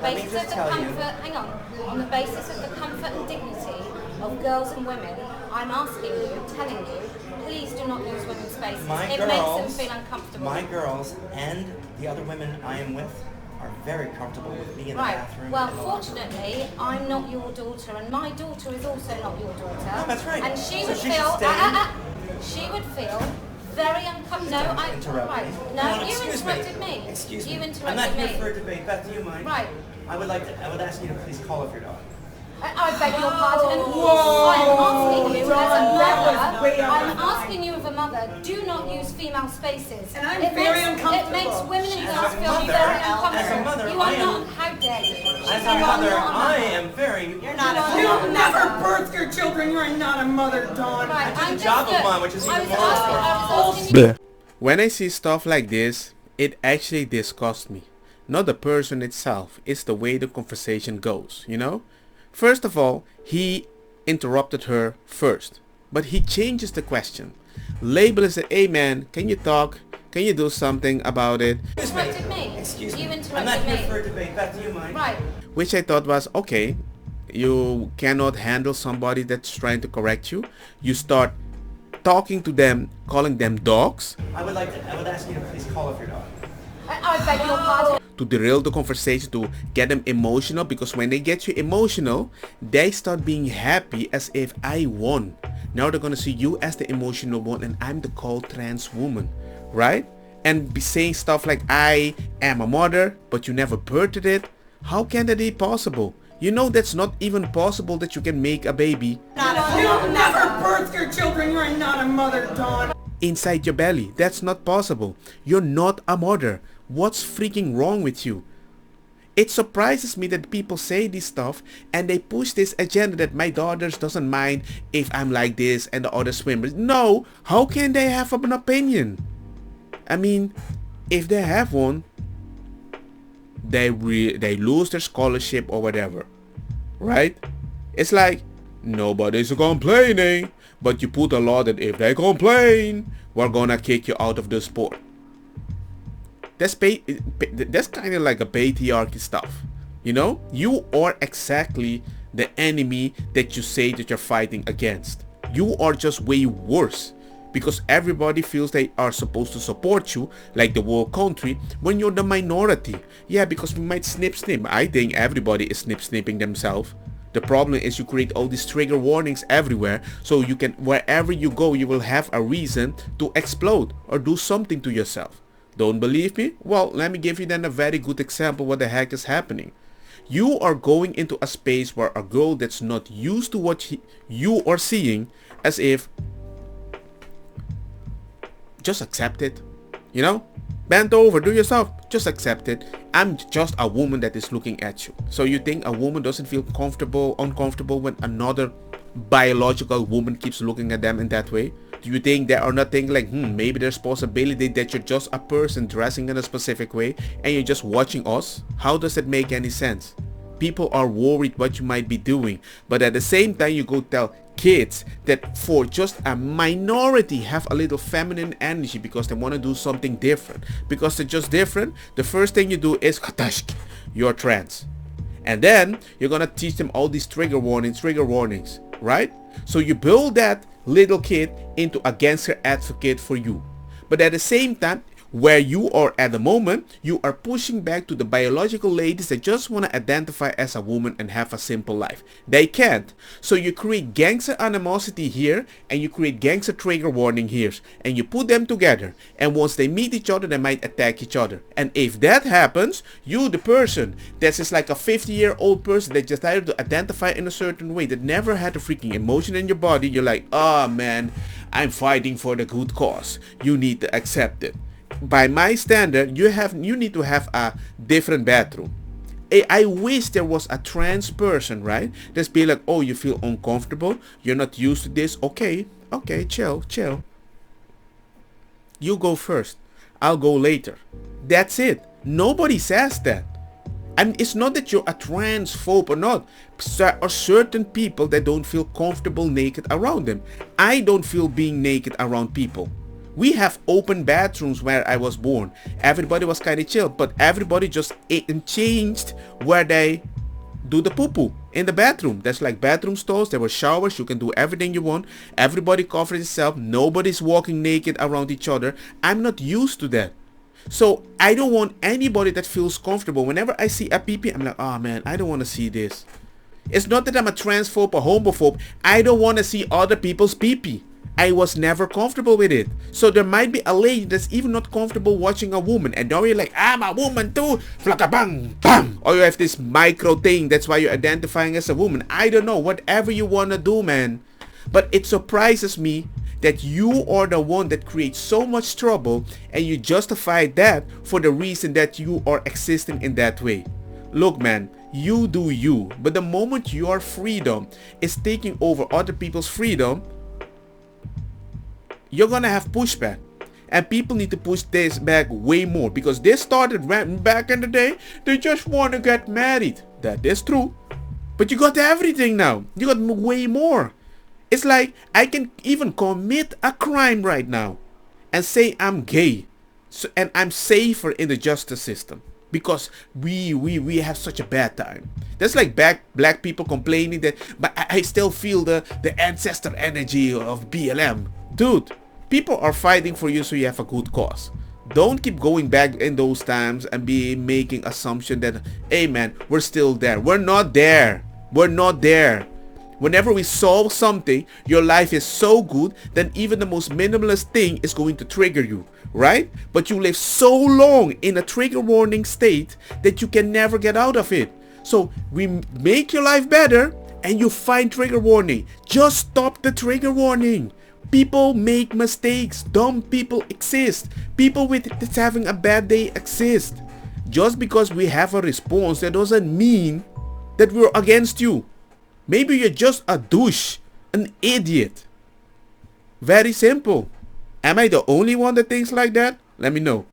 basis of the comfort, hang on the basis of the comfort and dignity of girls and women, I'm asking you, telling you, please do not use women's spaces. It makes them feel uncomfortable. My girls and the other women I am with are very comfortable with me in the bathroom. Well, fortunately, I'm not your daughter, and my daughter is also not your daughter. No, that's right. And she So would she feel. should She would feel very uncomfortable. No, I. Right. No, you interrupted me. Excuse me. You interrupted me. I'm not here for a debate. Beth, do you mind? Right. I would ask you to please call off your dog. I beg your pardon. I'm asking you as a mother. I'm asking you as a mother. Do not use female spaces. And I'm very uncomfortable. It makes women and girls feel very uncomfortable. As a mother, you are not. How dare you? As a mother, I am very. You're not a mother. You never birthed your children. You are not a mother, Dawn. Right, I took the job of mine, which is even more I was asking you. When I see stuff like this, it actually disgusts me. Not the person itself, it's the way the conversation goes, you know? First of all, he interrupted her first, but he changes the question. Label is, hey man, can you talk? Can you do something about it? Interrupted me. Excuse me. You interrupted I'm not here me. for a debate. Beth, do you mind? Right. Which I thought was, okay, you cannot handle somebody that's trying to correct you. You start talking to them, calling them dogs. I would ask you to please call off your dog. I beg your pardon. To derail the conversation, to get them emotional, because when they get you emotional, they start being happy as if I won. Now they're gonna see you as the emotional one and I'm the cold trans woman, right? And be saying stuff like, I am a mother, but you never birthed it. How can that be possible? You know that's not even possible that you can make a baby You never birthed your children. You are not a mother, Dawn. inside your belly. That's not possible. You're not a mother. What's freaking wrong with you? It surprises me that people say this stuff and they push this agenda that my daughters doesn't mind if I'm like this and the other swimmers. No, how can they have an opinion? I mean, if they have one, they lose their scholarship or whatever, right? It's like nobody's complaining, but you put a law that if they complain, we're gonna kick you out of the sport. That's kind of like a patriarchy stuff, you know? You are exactly the enemy that you say that you're fighting against. You are just way worse because everybody feels they are supposed to support you like the whole country when you're the minority. Yeah, because we might snip. I think everybody is snipping themselves. The problem is you create all these trigger warnings everywhere, so you can, wherever you go, you will have a reason to explode or do something to yourself. Don't believe me? Well, let me give you then a very good example what the heck is happening. You are going into a space where a girl that's not used to what you are seeing, as if just accept it, you know? Bend over, do yourself, just accept it. I'm just a woman that is looking at you. So you think a woman doesn't feel uncomfortable when another biological woman keeps looking at them in that way? Do you think they are not thinking like, maybe there's possibility that you're just a person dressing in a specific way and you're just watching us? How does it make any sense? People are worried what you might be doing, but at the same time you go tell kids that for just a minority have a little feminine energy because they want to do something different, because they're just different. The first thing you do is you're trans, and then you're gonna teach them all these trigger warnings, right? So you build that little kid into a gangster advocate for you, but at the same time, where you are at the moment, you are pushing back to the biological ladies that just want to identify as a woman and have a simple life. They can't. So you create gangster animosity here and you create gangster trigger warning here, and you put them together, and once they meet each other, they might attack each other. And if that happens, you, the person that's just like a 50-year-old person that just decided to identify in a certain way, that never had a freaking emotion in your body, you're like, oh man, I'm fighting for the good cause. You need to accept it. By my standard, you need to have a different bathroom. I wish there was a trans person, right? Just be like, oh, you feel uncomfortable, you're not used to this. Okay, chill. You go first, I'll go later. That's it. Nobody says that. And it's not that you're a transphobe or not. There are certain people that don't feel comfortable naked around them. I don't feel being naked around people. We have open bathrooms where I was born. Everybody was kind of chill, but everybody just ate and changed where they do the poo-poo in the bathroom. There's like bathroom stalls, there were showers, you can do everything you want. Everybody covers itself, nobody's walking naked around each other. I'm not used to that. So I don't want anybody that feels comfortable. Whenever I see a pee-pee, I'm like, oh man, I don't want to see this. It's not that I'm a transphobe or homophobe. I don't want to see other people's pee-pee. I was never comfortable with it. So there might be a lady that's even not comfortable watching a woman, and now you're like, I'm a woman too, flaka bang bam, or you have this micro thing, that's why you're identifying as a woman. I don't know, whatever you want to do, man. But it surprises me that you are the one that creates so much trouble, and you justify that for the reason that you are existing in that way. Look, man, you do you, but the moment your freedom is taking over other people's freedom, you're gonna have pushback, and people need to push this back way more, because they started back in the day, they just want to get married. That is true, but you got everything now. You got way more. It's like I can even commit a crime right now and say I'm gay, so, and I'm safer in the justice system because we have such a bad time. That's like black people complaining that, but I still feel the ancestor energy of BLM. Dude, people are fighting for you, so you have a good cause. Don't keep going back in those times and be making assumption that, hey man, we're still there. We're not there. We're not there. Whenever we solve something, your life is so good that even the most minimalist thing is going to trigger you, right? But you live so long in a trigger warning state that you can never get out of it. So we make your life better and you find trigger warning. Just stop the trigger warning. People make mistakes. Dumb people exist. People that's having a bad day exist. Just because we have a response, that doesn't mean that we're against you. Maybe you're just a douche, an idiot. Very simple. Am I the only one that thinks like that? Let me know.